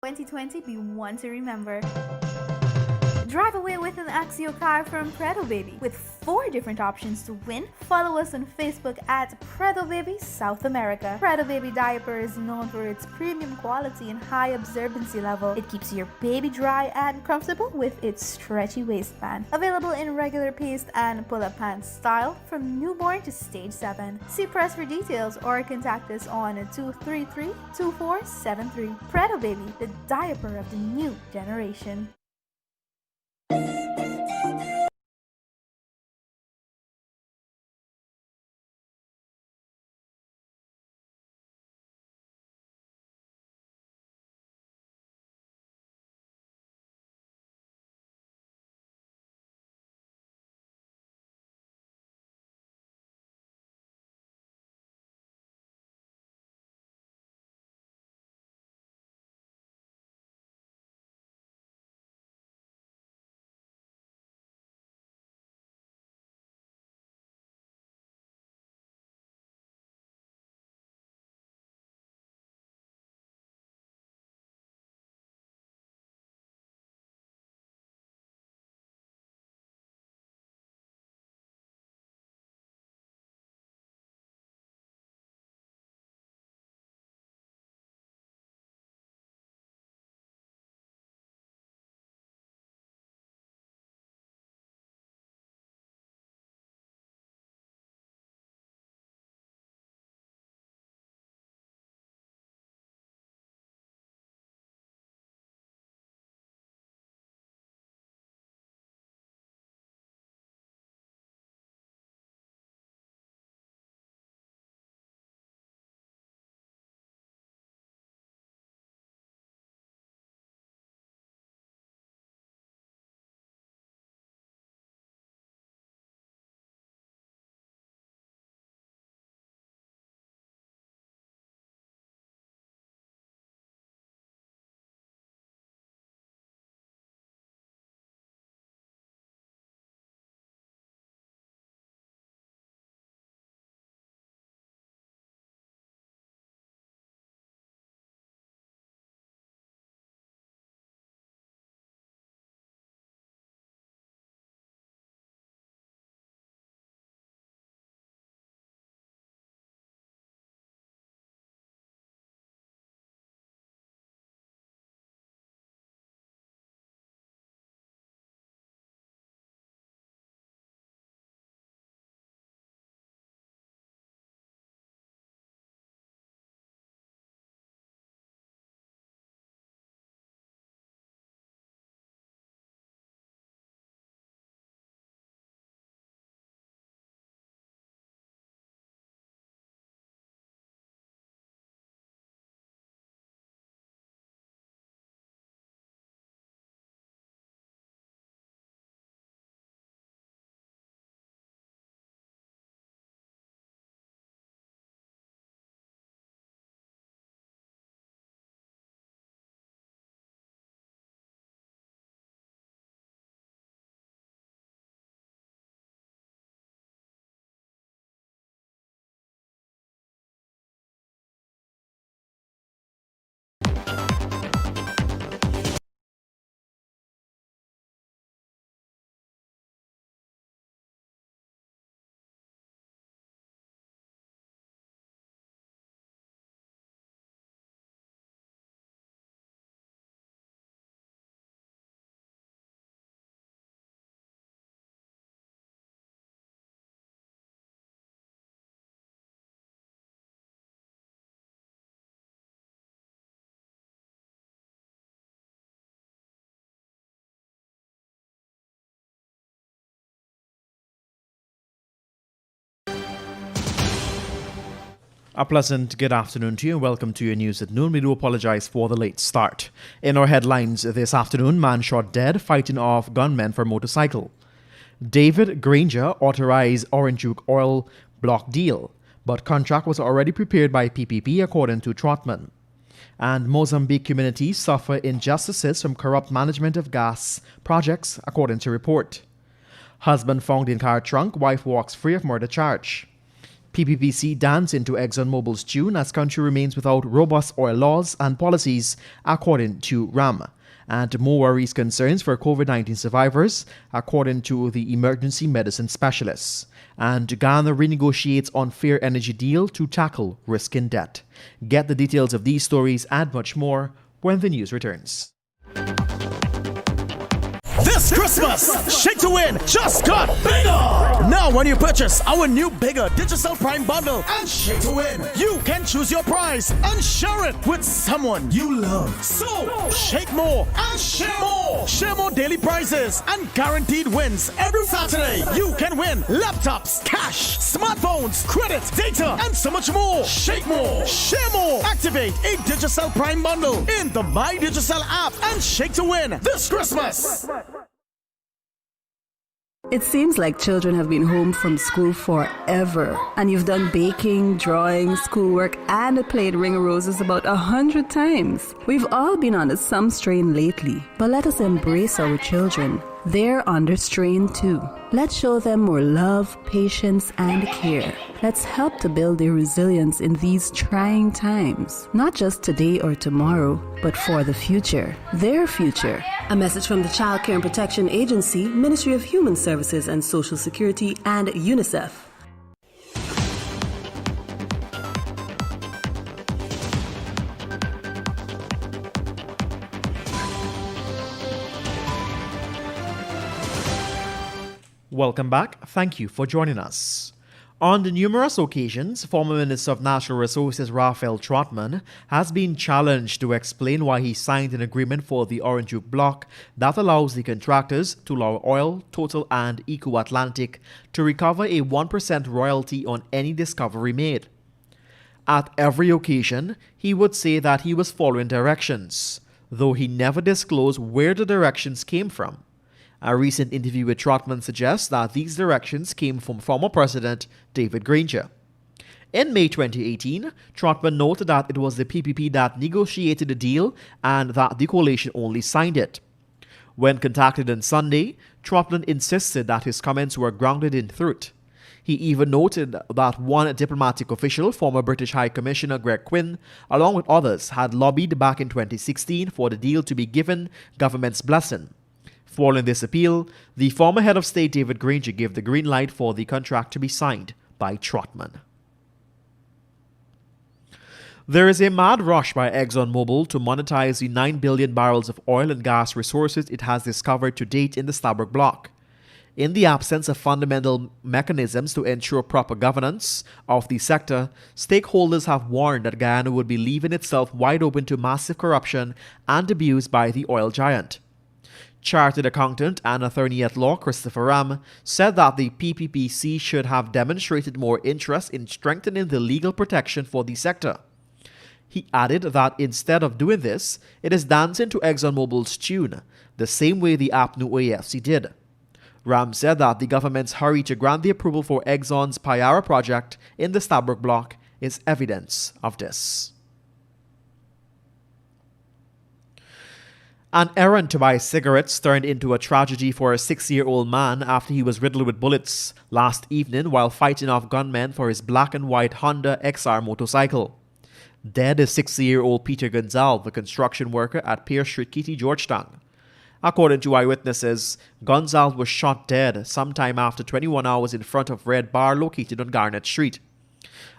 2020 be one to remember. Drive away with an Axio car from Predo Baby with 4 different options to win. Follow us on Facebook at Predo Baby South America. Predo Baby diaper is known for its premium quality and high absorbency level. It keeps your baby dry and comfortable with its stretchy waistband. Available in regular paste and pull-up pants style from newborn to stage 7. See press for details or contact us on 233-2473. Predo Baby, the diaper of the new generation. A pleasant good afternoon to you and welcome to your news at noon. We do apologize for the late start. In our headlines this afternoon, man shot dead fighting off gunmen for motorcycle. David Granger authorized Orange Juke oil block deal, but contract was already prepared by PPP according to Trotman. And Mozambique communities suffer injustices from corrupt management of gas projects according to report. Husband found in car trunk, wife walks free of murder charge. PPPC dance into ExxonMobil's tune as country remains without robust oil laws and policies, according to RAM. And more worries concerns for COVID-19 survivors, according to the emergency medicine specialists. And Ghana renegotiates unfair energy deal to tackle risk in debt. Get the details of these stories and much more when the news returns. This Christmas, Shake to Win just got bigger! Now when you purchase our new bigger Digital Prime bundle and Shake to Win, you can choose your prize and share it with someone you love. So, shake more and share more! Share more daily prizes and guaranteed wins every Saturday. You can win laptops, cash, smartphones, credit, data, and so much more. Shake more, share more. Activate a Digital Prime bundle in the My Digital app and Shake to Win this Christmas. It seems like children have been home from school forever, and you've done baking, drawing, schoolwork, and played Ring of Roses about 100 times. We've all been under some strain lately, but let us embrace our children. They're under strain too. Let's show them more love, patience, and care. Let's help to build their resilience in these trying times. Not just today or tomorrow, but for the future. Their future. A message from the Child Care and Protection Agency, Ministry of Human Services and Social Security, and UNICEF. Welcome back. Thank you for joining us. On the numerous occasions, former Minister of Natural Resources Raphael Trotman has been challenged to explain why he signed an agreement for the Orange Juke block that allows the contractors, Tullow Oil, Total and Eco Atlantic, to recover a 1% royalty on any discovery made. At every occasion, he would say that he was following directions, though he never disclosed where the directions came from. A recent interview with Trotman suggests that these directions came from former President David Granger. In May 2018, Trotman noted that it was the PPP that negotiated the deal and that the coalition only signed it. When contacted on Sunday, Trotman insisted that his comments were grounded in truth. He even noted that one diplomatic official, former British High Commissioner Greg Quinn, along with others, had lobbied back in 2016 for the deal to be given government's blessing. Following this appeal, the former head of state David Granger gave the green light for the contract to be signed by Trotman. There is a mad rush by ExxonMobil to monetize the 9 billion barrels of oil and gas resources it has discovered to date in the Stabroek Block. In the absence of fundamental mechanisms to ensure proper governance of the sector, stakeholders have warned that Guyana would be leaving itself wide open to massive corruption and abuse by the oil giant. Chartered accountant and attorney-at-law Christopher Ram said that the PPPC should have demonstrated more interest in strengthening the legal protection for the sector. He added that instead of doing this, it is dancing to ExxonMobil's tune, the same way the APNU AFC did. Ram said that the government's hurry to grant the approval for Exxon's Payara project in the Stabroek Block is evidence of this. An errand to buy cigarettes turned into a tragedy for a 6-year-old man after he was riddled with bullets last evening while fighting off gunmen for his black and white Honda XR motorcycle. Dead is 60-year-old Peter Gonzalez, a construction worker at Pierce Street, Kitty, Georgetown. According to eyewitnesses, Gonzalez was shot dead sometime after 21 hours in front of Red Bar located on Garnett Street.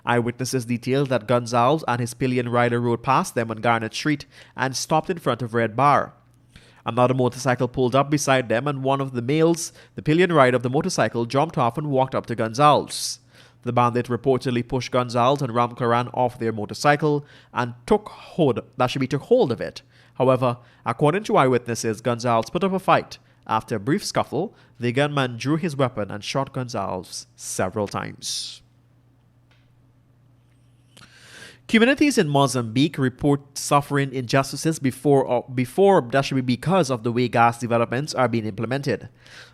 Eyewitnesses detailed that Gonzalez and his pillion rider rode past them on Garnett Street and stopped in front of Red Bar. Another motorcycle pulled up beside them and one of the males, the pillion rider of the motorcycle, jumped off and walked up to Gonzalez. The bandit reportedly pushed Gonzalez and Ram Karan off their motorcycle and took hold of it. However, according to eyewitnesses, Gonzalez put up a fight. After a brief scuffle, the gunman drew his weapon and shot Gonzalez several times. Communities in Mozambique report suffering injustices because of the way gas developments are being implemented.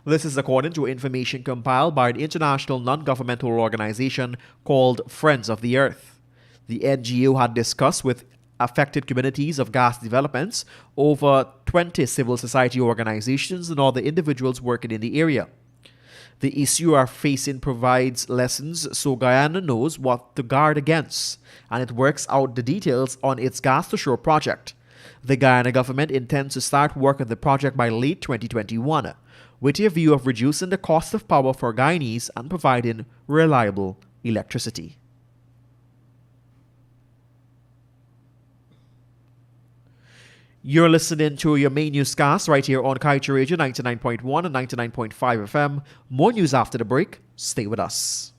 This is according to information compiled by an international non-governmental organization called Friends of the Earth. The NGO had discussed with affected communities of gas developments, over 20 civil society organizations and other individuals working in the area. The issue you are facing provides lessons so Guyana knows what to guard against, and it works out the details on its gas to shore project. The Guyana government intends to start work on the project by late 2021, with a view of reducing the cost of power for Guyanese and providing reliable electricity. You're listening to your main newscast right here on Kaieteur Radio 99.1 and 99.5 FM. More news after the break. Stay with us.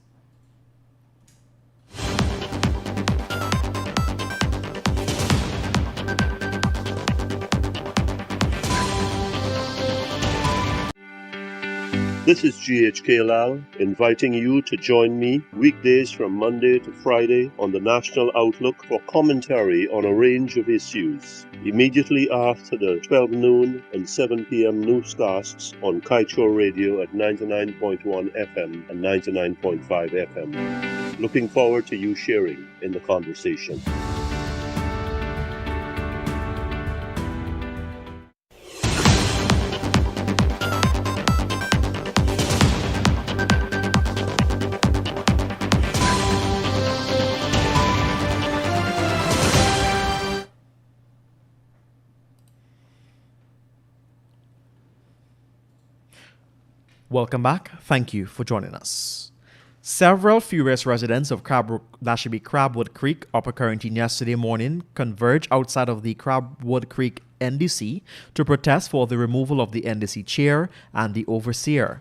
This is GHK Lal inviting you to join me weekdays from Monday to Friday on the National Outlook for commentary on a range of issues. Immediately after the 12 noon and 7 p.m. newscasts on Kaieteur Radio at 99.1 FM and 99.5 FM. Looking forward to you sharing in the conversation. Welcome back. Thank you for joining us. Several furious residents of Crabwood Creek, Upper Currentine yesterday morning converged outside of the Crabwood Creek NDC to protest for the removal of the NDC chair and the overseer.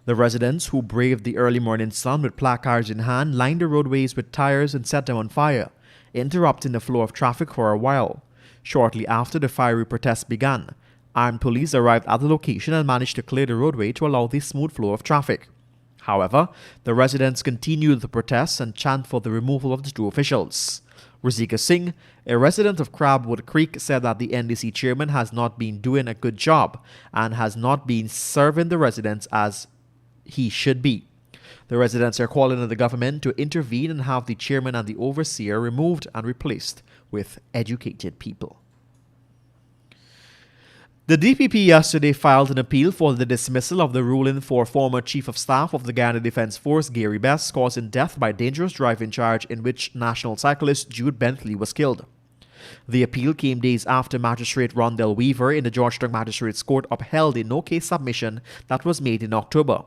The residents, who braved the early morning sun with placards in hand, lined the roadways with tires and set them on fire, interrupting the flow of traffic for a while. Shortly after the fiery protest began, armed police arrived at the location and managed to clear the roadway to allow the smooth flow of traffic. However, the residents continued the protests and chant for the removal of the two officials. Razika Singh, a resident of Crabwood Creek, said that the NDC chairman has not been doing a good job and has not been serving the residents as he should be. The residents are calling on the government to intervene and have the chairman and the overseer removed and replaced with educated people. The DPP yesterday filed an appeal for the dismissal of the ruling for former Chief of Staff of the Guyana Defence Force, Gary Best, causing death by dangerous driving charge in which national cyclist Jude Bentley was killed. The appeal came days after Magistrate Rondell Weaver in the Georgetown Magistrates Court upheld a no-case submission that was made in October.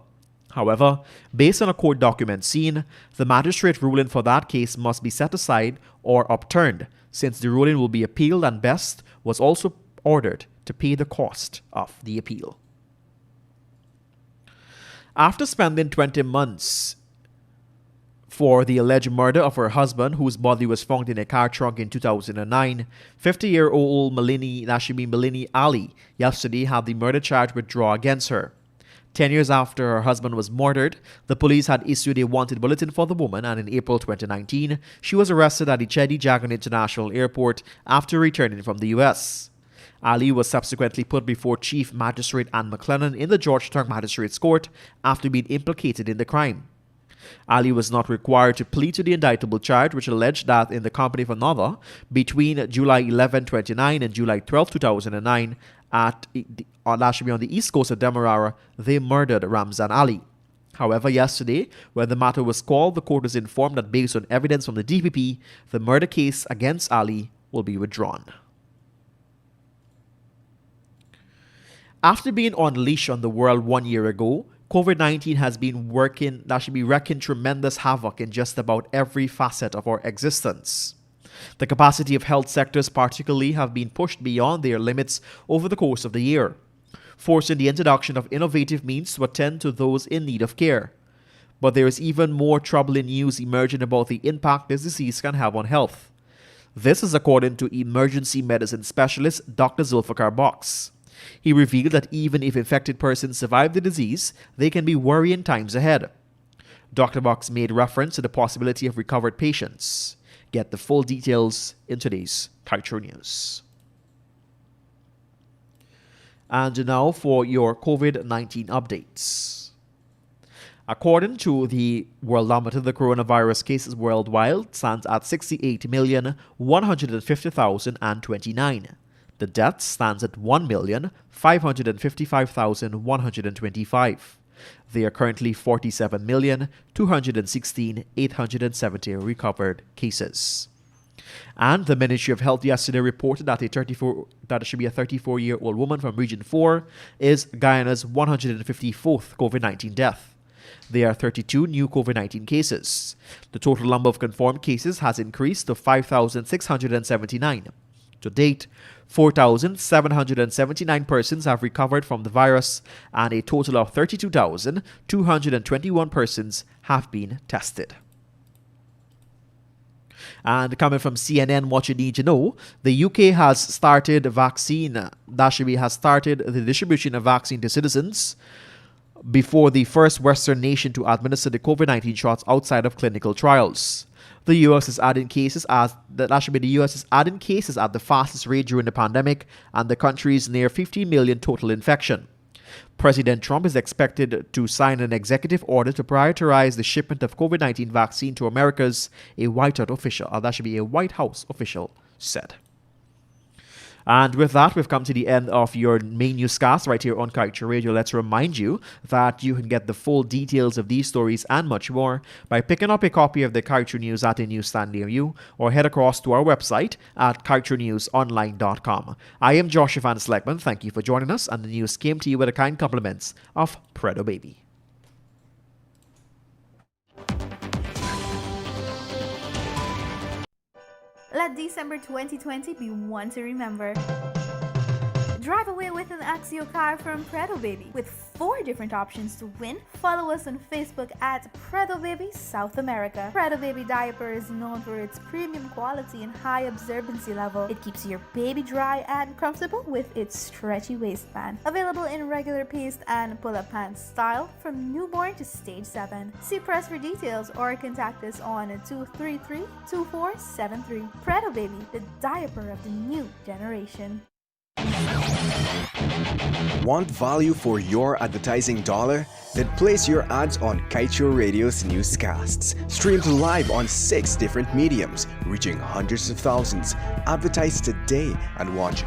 However, based on a court document seen, the magistrate ruling for that case must be set aside or upturned, since the ruling will be appealed and Best was also ordered to pay the cost of the appeal. After spending 20 months for the alleged murder of her husband, whose body was found in a car trunk in 2009, 50-year-old Malini Ali yesterday had the murder charge withdrawn against her. 10 years after her husband was murdered, the police had issued a wanted bulletin for the woman, and in April 2019, she was arrested at the Chedi Jagan International Airport after returning from the U.S. Ali was subsequently put before Chief Magistrate Anne McLennan in the Georgetown Magistrates Court after being implicated in the crime. Ali was not required to plead to the indictable charge, which alleged that in the company of another, between July 11, 2009 and July 12, 2009, that should be on the east coast of Demerara, they murdered Ramzan Ali. However, yesterday, when the matter was called, the court was informed that based on evidence from the DPP, the murder case against Ali will be withdrawn. After being unleashed on the world 1 year ago, COVID-19 has been wreaking tremendous havoc in just about every facet of our existence. The capacity of health sectors particularly have been pushed beyond their limits over the course of the year, forcing the introduction of innovative means to attend to those in need of care. But there is even more troubling news emerging about the impact this disease can have on health. This is according to emergency medicine specialist Dr. Zulfikar Box. He revealed that even if infected persons survive the disease, they can be worrying times ahead. Dr. Box made reference to the possibility of recovered patients. Get the full details in today's Kaieteur News. And now for your COVID-19 updates. According to the Worldometer, the coronavirus cases worldwide stands at 68,150,029. The death stands at 1,555,125. There are currently 47,216,870 recovered cases. And the Ministry of Health yesterday reported that it should be a 34-year-old woman from Region 4 is Guyana's 154th COVID-19 death. There are 32 new COVID-19 cases. The total number of confirmed cases has increased to 5,679. To date, 4,779 persons have recovered from the virus, and a total of 32,221 persons have been tested. And coming from CNN, what you need to know, the UK has started the distribution of vaccine to citizens before the first Western nation to administer the COVID-19 shots outside of clinical trials. The US is adding cases at the fastest rate during the pandemic, and the country's near 50 million total infection. President Trump is expected to sign an executive order to prioritize the shipment of COVID-19 vaccine to Americas, a White House official said. And with that, we've come to the end of your main newscast right here on Kaieteur Radio. Let's remind you that you can get the full details of these stories and much more by picking up a copy of the Kaieteur News at a newsstand near you, or head across to our website at kaieteurnewsonline.com. I am Joshua Van Sleckman. Thank you for joining us, and the news came to you with the kind compliments of Predo Baby. Let December 2020 be one to remember. Drive away with an Axio car from Predo Baby with 4 different options to win. Follow us on Facebook at Predo Baby South America. Predo Baby diaper is known for its premium quality and high absorbency level. It keeps your baby dry and comfortable with its stretchy waistband. Available in regular paste and pull-up pants style from newborn to stage 7. See press for details or contact us on 233-2473. Predo Baby, the diaper of the new generation. Want value for your advertising dollar? Then place your ads on Kaieteur Radio's newscasts. Streamed live on 6 different mediums, reaching hundreds of thousands. Advertise today and watch